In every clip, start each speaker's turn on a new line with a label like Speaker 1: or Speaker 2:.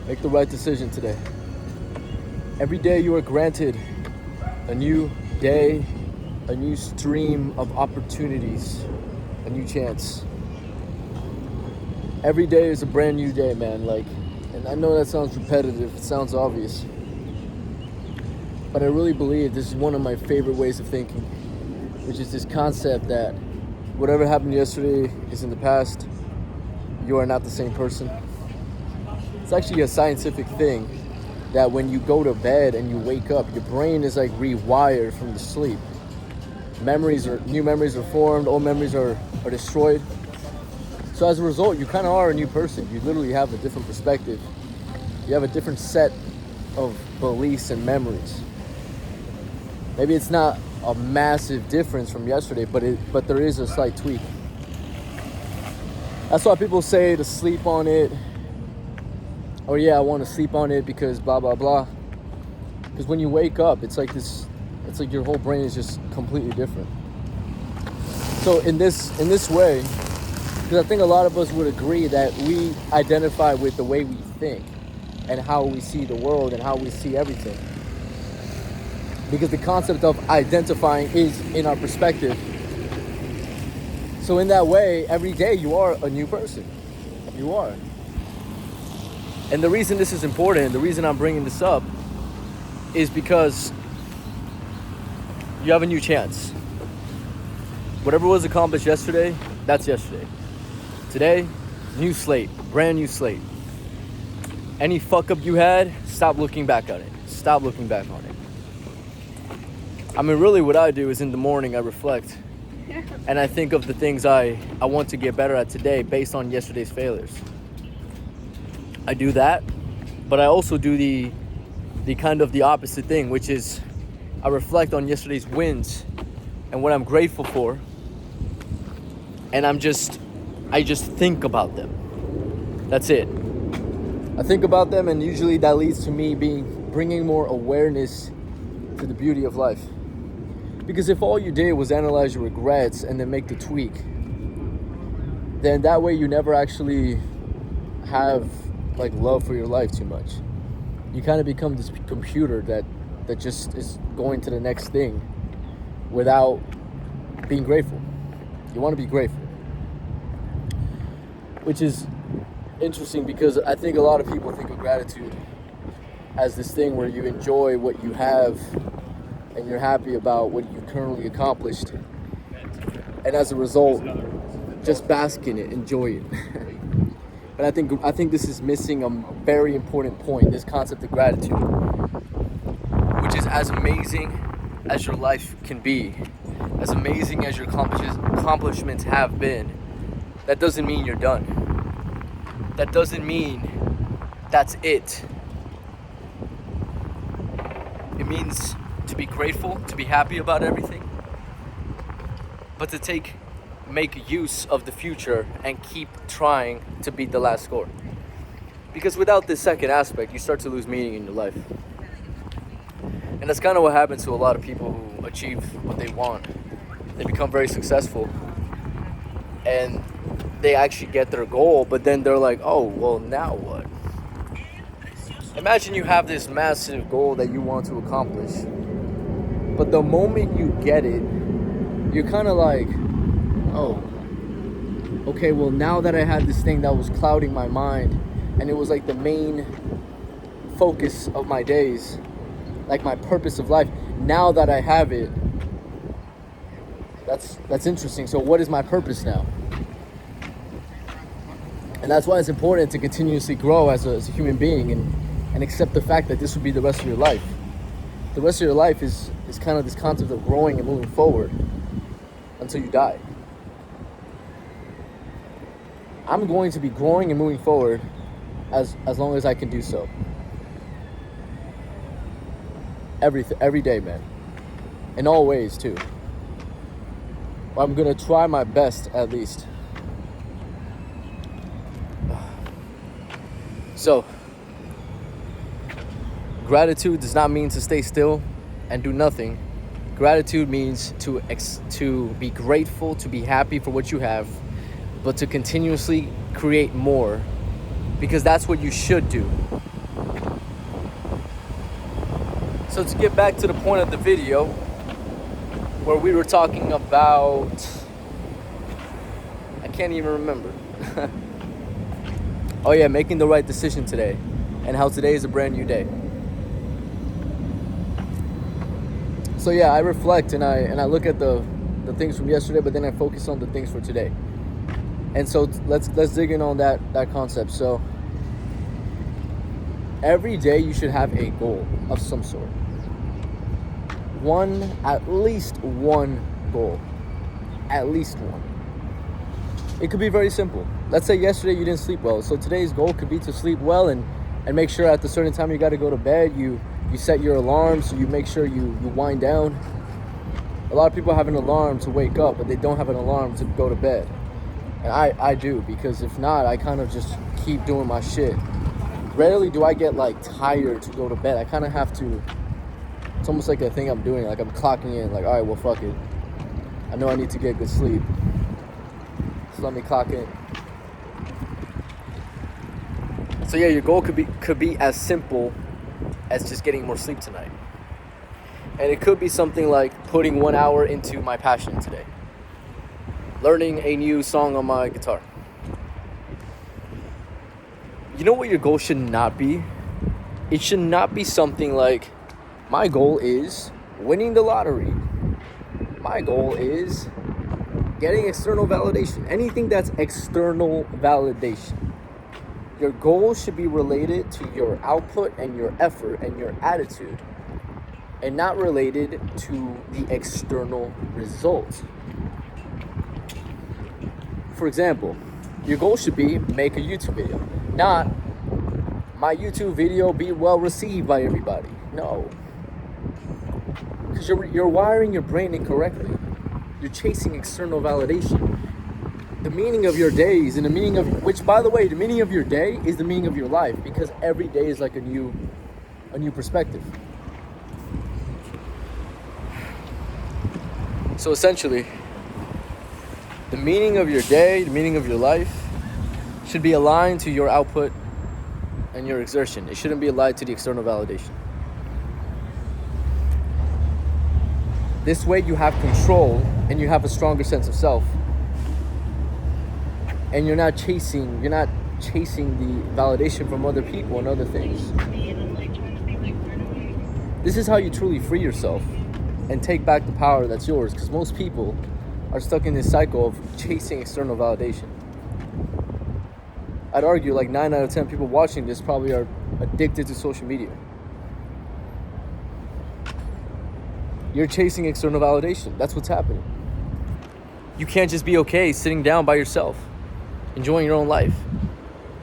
Speaker 1: Make the right decision today. Every day you are granted a new day, a new stream of opportunities, a new chance. Every day is a brand new day, man. And I know that sounds repetitive, it sounds obvious. But I really believe this is one of my favorite ways of thinking, which is this concept that whatever happened yesterday is in the past. You are not the same person. It's actually a scientific thing that when you go to bed and you wake up, your brain is like rewired from the sleep. New memories are formed, old memories are destroyed. So as a result, you kind of are a new person. You literally have a different perspective. You have a different set of beliefs and memories. Maybe it's not a massive difference from yesterday, but there is a slight tweak. That's why people say to sleep on it. Or yeah, I want to sleep on it because blah, blah, blah. Because when you wake up, it's like your whole brain is just completely different. So in this way, because I think a lot of us would agree that we identify with the way we think and how we see the world and how we see everything. Because the concept of identifying is in our perspective. So in that way, every day you are a new person. You are. And the reason this is important, the reason I'm bringing this up, is because you have a new chance. Whatever was accomplished yesterday, that's yesterday. Today, new slate, brand new slate. Any fuck up you had, stop looking back on it. Stop looking back on it. I mean, really what I do is in the morning I reflect. And I think of the things I want to get better at today based on yesterday's failures. I do that, but I also do the kind of the opposite thing, which is I reflect on yesterday's wins and what I'm grateful for. And I just think about them. That's it. I think about them, and usually that leads to me bringing more awareness to the beauty of life. Because if all you did was analyze your regrets and then make the tweak, then that way you never actually have love for your life too much. You kind of become this computer that just is going to the next thing without being grateful. You want to be grateful. Which is interesting because I think a lot of people think of gratitude as this thing where you enjoy what you have and you're happy about what you've currently accomplished, and as a result, just bask in it, enjoy it. But I think this is missing a very important point, this concept of gratitude, which is as amazing as your life can be, as amazing as your accomplishments have been, that doesn't mean you're done. That doesn't mean that's it. It means to be grateful, to be happy about everything, but to make use of the future and keep trying to beat the last score. Because without this second aspect, you start to lose meaning in your life. And that's kind of what happens to a lot of people who achieve what they want. They become very successful and they actually get their goal, but then they're like, oh, well, now what? Imagine you have this massive goal that you want to accomplish, but the moment you get it, you're kind of like, oh, okay, well, now that I had this thing that was clouding my mind, and it was like the main focus of my days, like my purpose of life, now that I have it, that's interesting. So what is my purpose now? And that's why it's important to continuously grow as a human being and accept the fact that this will be the rest of your life. The rest of your life is kind of this concept of growing and moving forward until you die. I'm going to be growing and moving forward as long as I can do so. Every day, man. In all ways, too. I'm going to try my best, at least. So, gratitude does not mean to stay still and do nothing. Gratitude means to be grateful, to be happy for what you have, but to continuously create more, because that's what you should do. So to get back to the point of the video, where we were talking about, I can't even remember. Oh yeah, making the right decision today, and how today is a brand new day. So yeah, I reflect and I look at the things from yesterday, but then I focus on the things for today. And so let's dig in on that concept. So every day you should have a goal of some sort. At least one goal. At least one. It could be very simple. Let's say yesterday you didn't sleep well. So today's goal could be to sleep well and make sure at the certain time you got to go to bed, you set your alarm, so you make sure you wind down. A lot of people have an alarm to wake up, but they don't have an alarm to go to bed. And I do, because if not, I kind of just keep doing my shit. Rarely do I get like tired to go to bed. I kind of have to. It's almost like a thing I'm doing. Like I'm clocking in. Like, all right, well, fuck it. I know I need to get good sleep, so let me clock in. So yeah, your goal could be as simple as just getting more sleep tonight. And it could be something like putting 1 hour into my passion today. Learning a new song on my guitar. You know what your goal should not be? It should not be something like, my goal is winning the lottery. My goal is getting external validation. Anything that's external validation. Your goal should be related to your output and your effort and your attitude, and not related to the external result. For example, your goal should be make a YouTube video. Not my YouTube video be well received by everybody. No. Because you're wiring your brain incorrectly. You're chasing external validation. The meaning of your days and the meaning of, which by the way, the meaning of your day is the meaning of your life, because every day is like a new perspective. So essentially, the meaning of your day, the meaning of your life should be aligned to your output and your exertion. It shouldn't be aligned to the external validation. This way you have control and you have a stronger sense of self. And you're not chasing the validation from other people and other things. This is how you truly free yourself and take back the power that's yours, because most people are stuck in this cycle of chasing external validation. I'd argue like 9 out of 10 people watching this probably are addicted to social media. You're chasing external validation. That's what's happening. You can't just be okay sitting down by yourself, enjoying your own life.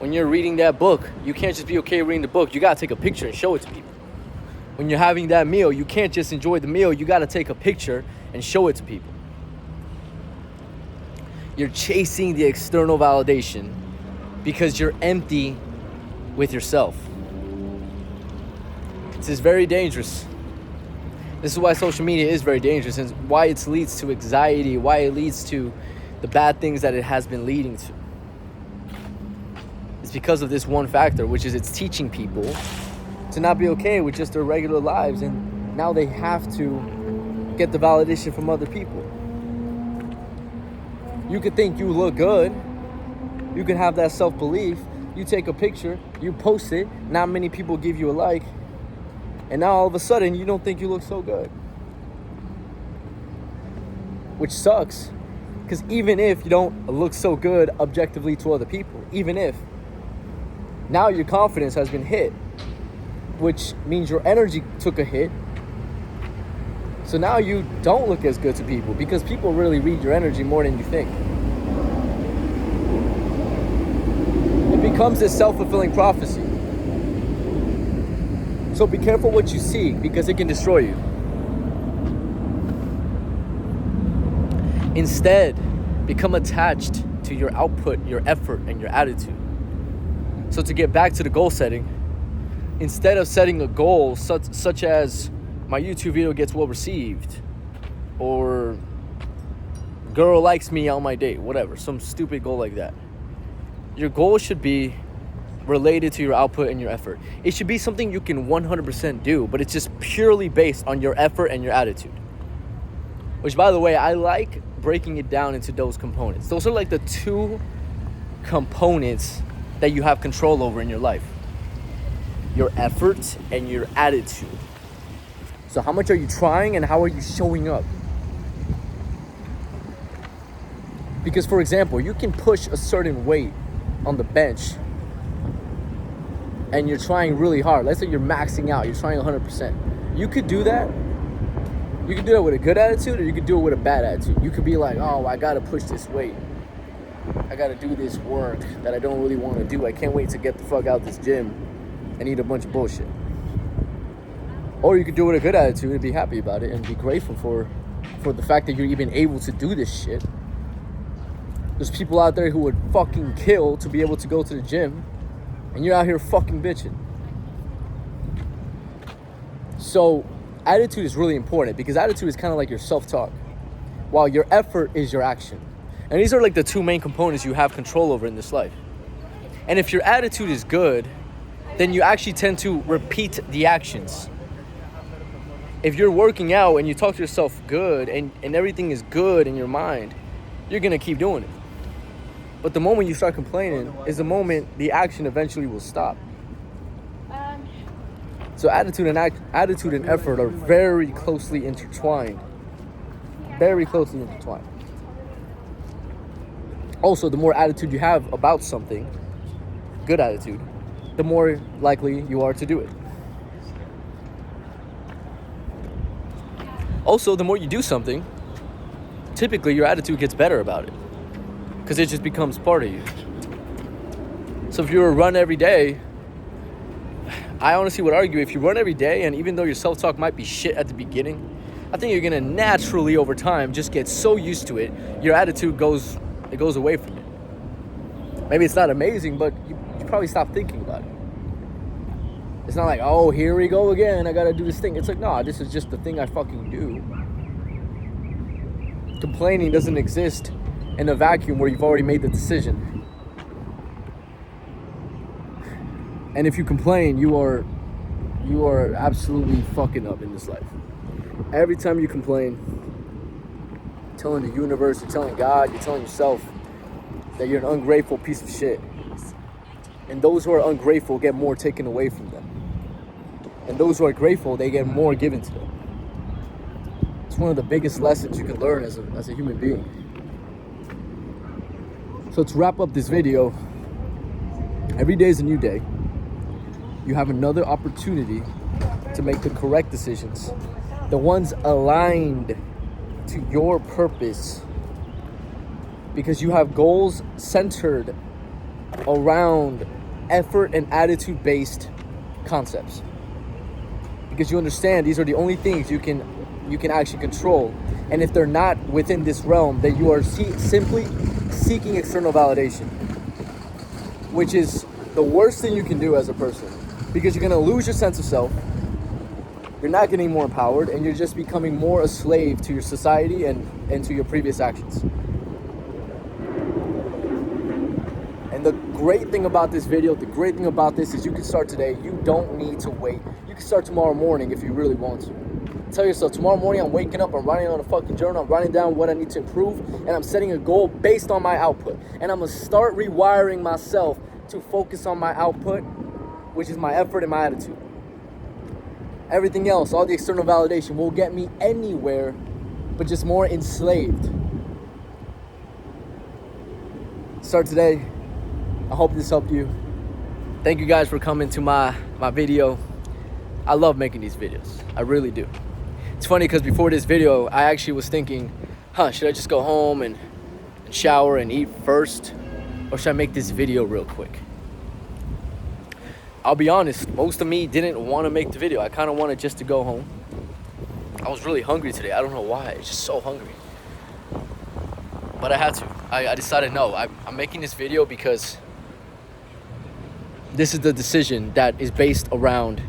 Speaker 1: When you're reading that book, you can't just be okay reading the book. You gotta take a picture and show it to people. When you're having that meal, you can't just enjoy the meal. You gotta take a picture and show it to people. You're chasing the external validation because you're empty with yourself. This is very dangerous. This is why social media is very dangerous, and why it leads to anxiety, why it leads to the bad things that it has been leading to. It's because of this one factor, which is it's teaching people to not be okay with just their regular lives, and now they have to get the validation from other people. You could think you look good. You can have that self-belief. You take a picture, you post it, not many people give you a like, and now all of a sudden you don't think you look so good. Which sucks, because even if you don't look so good objectively to other people, even if, now your confidence has been hit, which means your energy took a hit. So now you don't look as good to people, because people really read your energy more than you think. It becomes this self-fulfilling prophecy. So be careful what you seek, because it can destroy you. Instead, become attached to your output, your effort, and your attitude. So to get back to the goal setting, instead of setting a goal such as my YouTube video gets well received, or girl likes me on my date, whatever, some stupid goal like that, your goal should be related to your output and your effort. It should be something you can 100% do, but it's just purely based on your effort and your attitude. Which, by the way, I like breaking it down into those components. Those are like the two components that you have control over in your life. Your effort and your attitude. So how much are you trying and how are you showing up? Because, for example, you can push a certain weight on the bench and you're trying really hard. Let's say you're maxing out, you're trying 100%. You could do that. You could do that with a good attitude, or you could do it with a bad attitude. You could be like, oh, I gotta push this weight. I gotta do this work that I don't really want to do. I can't wait to get the fuck out this gym and eat a bunch of bullshit. Or you could do it with a good attitude and be happy about it and be grateful for the fact that you're even able to do this shit. There's people out there who would fucking kill to be able to go to the gym, and you're out here fucking bitching. So attitude is really important, because attitude is kind of like your self-talk, while your effort is your action. And these are like the two main components you have control over in this life. And if your attitude is good, then you actually tend to repeat the actions. If you're working out and you talk to yourself good and everything is good in your mind, you're going to keep doing it. But the moment you start complaining is the moment the action eventually will stop. So attitude and effort are very closely intertwined. Very closely intertwined. Also, the more attitude you have about something, good attitude, the more likely you are to do it. Also, the more you do something, typically your attitude gets better about it, because it just becomes part of you. So if you run every day, I honestly would argue, if you run every day, and even though your self-talk might be shit at the beginning, I think you're gonna naturally over time just get so used to it, your attitude goes away from it. Maybe it's not amazing, but you probably stop thinking about it. It's not like, oh, here we go again, I gotta do this thing. It's like, nah, this is just the thing I fucking do. Complaining doesn't exist in a vacuum where you've already made the decision. And if you complain, you are absolutely fucking up in this life. Every time you complain, you're telling the universe, you're telling God, you're telling yourself that you're an ungrateful piece of shit. And those who are ungrateful get more taken away from them. And those who are grateful, they get more given to them. It's one of the biggest lessons you can learn as a human being. So to wrap up this video, every day is a new day. You have another opportunity to make the correct decisions, the ones aligned to your purpose, because you have goals centered around effort and attitude-based concepts. Because you understand these are the only things you can actually control, and if they're not within this realm, then you are simply seeking external validation, which is the worst thing you can do as a person, because you're going to lose your sense of self, you're not getting more empowered, and you're just becoming more a slave to your society and to your previous actions. And the great thing about this video, the great thing about this is you can start today. You don't need to wait. You can start tomorrow morning if you really want to. Tell yourself, tomorrow morning I'm waking up, I'm writing on a fucking journal, I'm writing down what I need to improve, and I'm setting a goal based on my output. And I'm going to start rewiring myself to focus on my output, which is my effort and my attitude. Everything else, all the external validation, will get me anywhere, but just more enslaved. Start today. I hope this helped you. Thank you guys for coming to my video. I love making these videos. I really do. It's funny because before this video, I actually was thinking, should I just go home and shower and eat first? Or should I make this video real quick? I'll be honest, most of me didn't want to make the video. I kind of wanted just to go home. I was really hungry today. I don't know why. I was just so hungry. But I had to. I decided, no, I'm making this video because this is the decision that is based around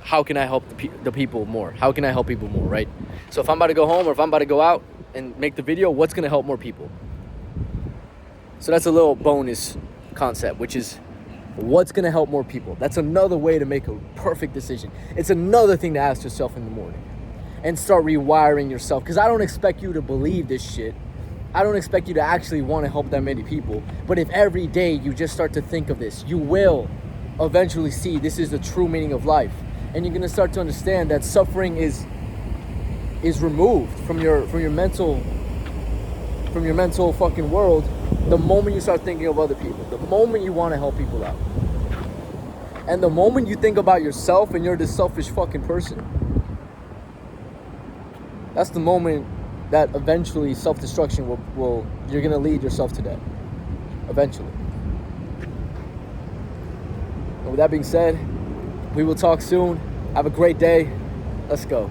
Speaker 1: how can I help the people more? How can I help people more, right? So if I'm about to go home or if I'm about to go out and make the video, what's going to help more people? So that's a little bonus concept, which is what's going to help more people. That's another way to make a perfect decision. It's another thing to ask yourself in the morning and start rewiring yourself, because I don't expect you to believe this shit. I don't expect you to actually want to help that many people. But if every day you just start to think of this, you will eventually see this is the true meaning of life. And you're going to start to understand that suffering is removed from your mental fucking world the moment you start thinking of other people, the moment you want to help people out. And the moment you think about yourself and you're this selfish fucking person, that's the moment that eventually self-destruction will you're going to lead yourself to that. Eventually. And with that being said, we will talk soon. Have a great day. Let's go.